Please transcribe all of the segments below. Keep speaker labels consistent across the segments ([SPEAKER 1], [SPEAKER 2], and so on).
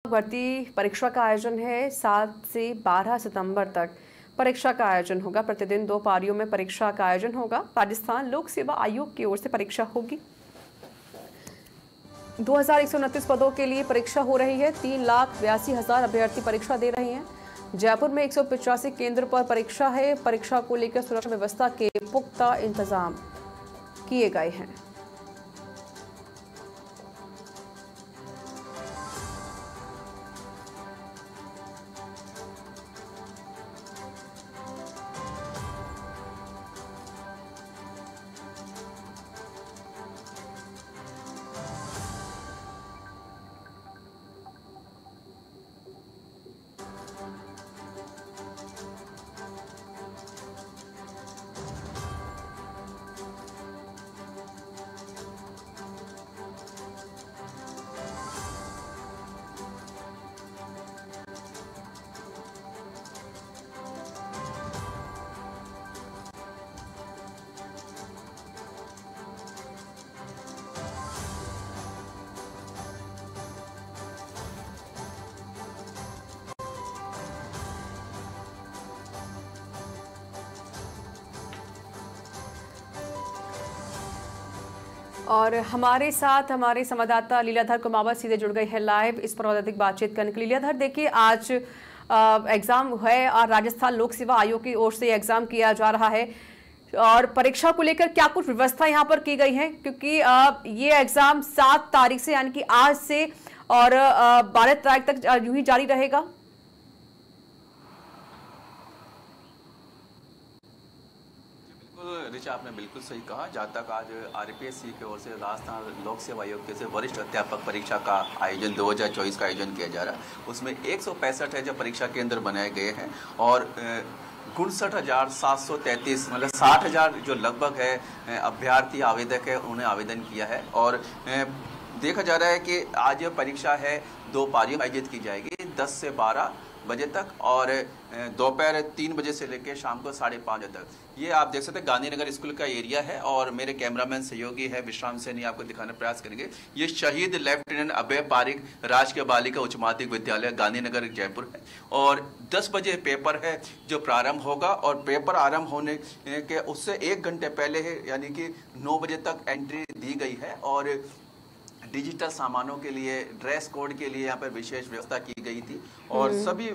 [SPEAKER 1] भर्ती परीक्षा का आयोजन है। 7 से 12 सितंबर तक परीक्षा का आयोजन होगा। प्रतिदिन 2 पारियों में परीक्षा का आयोजन होगा। राजस्थान लोक सेवा आयोग की ओर से परीक्षा होगी। 2129 पदों के लिए परीक्षा हो रही है। 3,82,000 अभ्यर्थी परीक्षा दे रहे हैं। जयपुर में 185 केंद्र पर परीक्षा है। परीक्षा को लेकर सुरक्षा व्यवस्था के पुख्ता इंतजाम किए गए हैं। और हमारे साथ हमारे संवाददाता लीलाधर कुमावत सीधे जुड़ गए हैं लाइव इस पर और अधिक बातचीत करने के लिए। लीलाधर, देखिए आज एग्जाम है और राजस्थान लोक सेवा आयोग की ओर से एग्जाम किया जा रहा है और परीक्षा को लेकर क्या कुछ व्यवस्था यहाँ पर की गई है, क्योंकि ये एग्जाम 7 तारीख से यानी कि आज से और 12 तारीख तक यूं ही जारी रहेगा।
[SPEAKER 2] ऋचा, आपने बिल्कुल सही कहा। जहाँ तक आज आरपीएससी की ओर से राजस्थान लोक सेवा आयोग के से वरिष्ठ अध्यापक परीक्षा का आयोजन 2024 का आयोजन किया जा रहा है, उसमें 165 है जो परीक्षा केंद्र बनाए गए हैं और 59,733 मतलब 60,000 जो लगभग है अभ्यर्थी आवेदक है उन्हें आवेदन किया है। और देखा जा रहा है कि आज परीक्षा है 2 पारियों आयोजित की जाएगी 10 से 12 बजे तक और दोपहर 3 बजे से लेकर शाम को 5:30 बजे तक। ये आप देख सकते हैं गांधीनगर स्कूल का एरिया है और मेरे कैमरामैन सहयोगी है विश्राम सैनी आपको दिखाने का प्रयास करेंगे। ये शहीद लेफ्टिनेंट अभय पारिक राजकीय बालिका उच्च माध्यमिक विद्यालय गांधीनगर जयपुर है और 10 बजे पेपर है जो प्रारंभ होगा और पेपर आरंभ होने के उससे 1 घंटे पहले है यानी कि 9 बजे तक एंट्री दी गई है और डिजिटल सामानों के लिए ड्रेस कोड के लिए यहाँ पर विशेष व्यवस्था की गई थी और सभी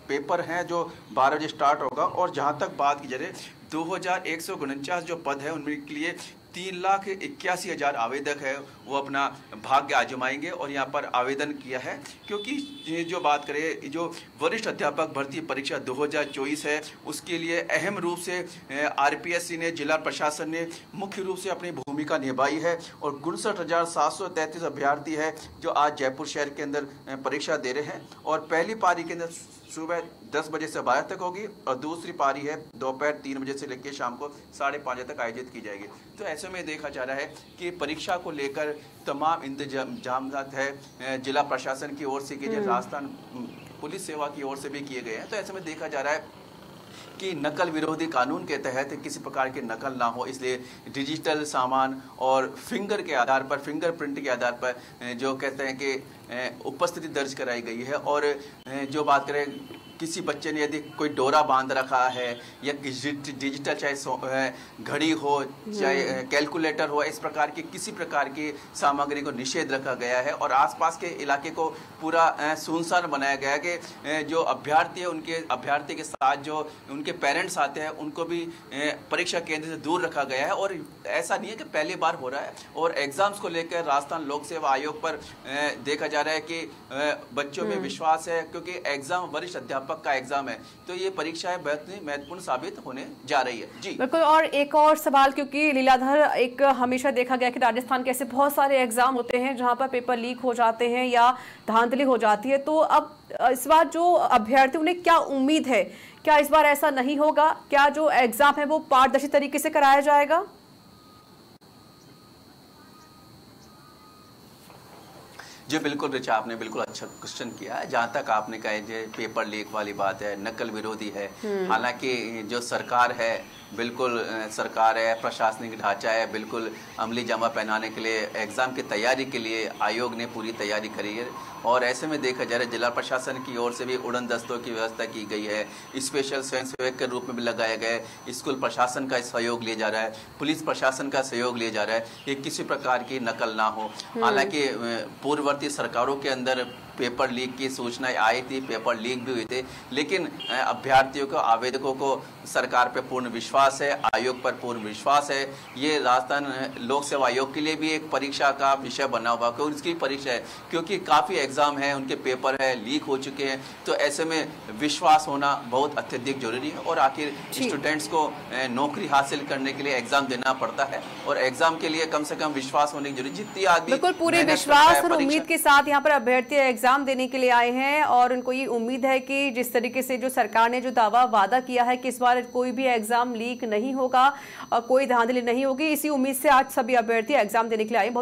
[SPEAKER 2] पेपर हैं जो 12 बजे स्टार्ट होगा। और जहाँ तक बात की जाए 2149 जो पद है उनके लिए 3,81,000 आवेदक है वो अपना भाग्य आजमाएंगे और यहाँ पर आवेदन किया है, क्योंकि ये जो बात करें जो वरिष्ठ अध्यापक भर्ती परीक्षा 2024 है उसके लिए अहम रूप से आरपीएससी ने जिला प्रशासन ने मुख्य रूप से अपनी भूमिका निभाई है और 59,733 अभ्यर्थी है जो आज जयपुर शहर के अंदर परीक्षा दे रहे हैं और पहली पारी के अंदर सुबह 10 बजे से 12 तक होगी और दूसरी पारी है दोपहर 3 बजे से लेकर शाम को 5:30 बजे तक आयोजित की जाएगी। तो ऐसे में देखा जा रहा है कि परीक्षा को लेकर तमाम इंतजाम है जिला प्रशासन की ओर से की जाए, राजस्थान पुलिस सेवा की ओर से भी किए गए हैं। तो ऐसे में देखा जा रहा है कि नकल विरोधी कानून के तहत किसी प्रकार की नकल ना हो, इसलिए डिजिटल सामान और फिंगर के आधार पर फिंगरप्रिंट के आधार पर जो कहते हैं कि उपस्थिति दर्ज कराई गई है। और जो बात करें किसी बच्चे ने यदि कोई डोरा बांध रखा है या डिजिटल चाहे घड़ी हो चाहे कैलकुलेटर हो, इस प्रकार की किसी प्रकार की सामग्री को निषेध रखा गया है और आसपास के इलाके को पूरा सुनसान बनाया गया है कि जो अभ्यर्थी है उनके अभ्यर्थी के साथ जो उनके पेरेंट्स आते हैं उनको भी परीक्षा केंद्र से दूर रखा गया है। और ऐसा नहीं है कि पहली बार हो रहा है और एग्जाम्स को लेकर राजस्थान लोक सेवा आयोग पर देखा जा रहा है कि बच्चों में विश्वास है, क्योंकि एग्जाम वरिष्ठ अध्यापक का एग्जाम है तो ये परीक्षा बहुत ही महत्वपूर्ण साबित होने जा रही है। जी
[SPEAKER 1] बिल्कुल। और एक और सवाल, क्योंकि लीलाधर एक हमेशा देखा गया कि राजस्थान के ऐसे बहुत सारे एग्जाम होते हैं जहां पर पेपर लीक हो जाते हैं या धांधली हो जाती है, तो अब इस बार जो अभ्यर्थी उन्हें क्या उम्मीद है, क्या इस बार ऐसा नहीं होगा? क्या जो एग्जाम है वो पारदर्शी तरीके से कराया जाएगा?
[SPEAKER 2] जी बिल्कुल ऋचा, आपने बिल्कुल अच्छा क्वेश्चन किया है। जहाँ तक आपने कहा जो पेपर लीक वाली बात है, नकल विरोधी है, हालांकि जो सरकार है बिल्कुल सरकार है, प्रशासनिक ढांचा है, बिल्कुल अमली जामा पहनाने के लिए, एग्ज़ाम की तैयारी के लिए आयोग ने पूरी तैयारी करी है। और ऐसे में देखा जा रहा है जिला प्रशासन की ओर से भी उड़न दस्तों की व्यवस्था की गई है, स्पेशल स्वयंसेवक के रूप में भी लगाया गया है, स्कूल प्रशासन का सहयोग लिया जा रहा है, पुलिस प्रशासन का सहयोग लिया जा रहा है कि किसी प्रकार की नकल ना हो। हालांकि पूर्ववर्ती सरकारों के अंदर पेपर लीक की सूचनाएं आई थी, पेपर लीक भी हुए थे, लेकिन अभ्यर्थियों को, आवेदकों को सरकार पर पूर्ण विश्वास है, आयोग पर पूर्ण विश्वास है। ये राजस्थान लोक सेवा आयोग के लिए भी एक परीक्षा का विषय बना हुआ, क्योंकि उसकी परीक्षा है, क्योंकि काफ़ी एग्जाम है, उनके पेपर है, लीक हो चुके हैं, तो ऐसे में विश्वास होना बहुत अत्यधिक जरूरी है। और आखिर स्टूडेंट्स को नौकरी हासिल करने के लिए एग्जाम देना पड़ता है, और एग्जाम के लिए कम से कम विश्वास होने की जरूरी। जितनी आदमी
[SPEAKER 1] बिल्कुल पूरे विश्वास और उम्मीद के साथ यहाँ पर अभ्यर्थी एग्जाम देने के लिए आए हैं, और उनको ये उम्मीद है कि जिस तरीके से जो सरकार ने जो दावा वादा किया है कि इस बार कोई भी एग्जाम लीक नहीं होगा और कोई धांधली नहीं होगी, इसी उम्मीद से आज सभी अभ्यर्थी एग्जाम देने के लिए आए।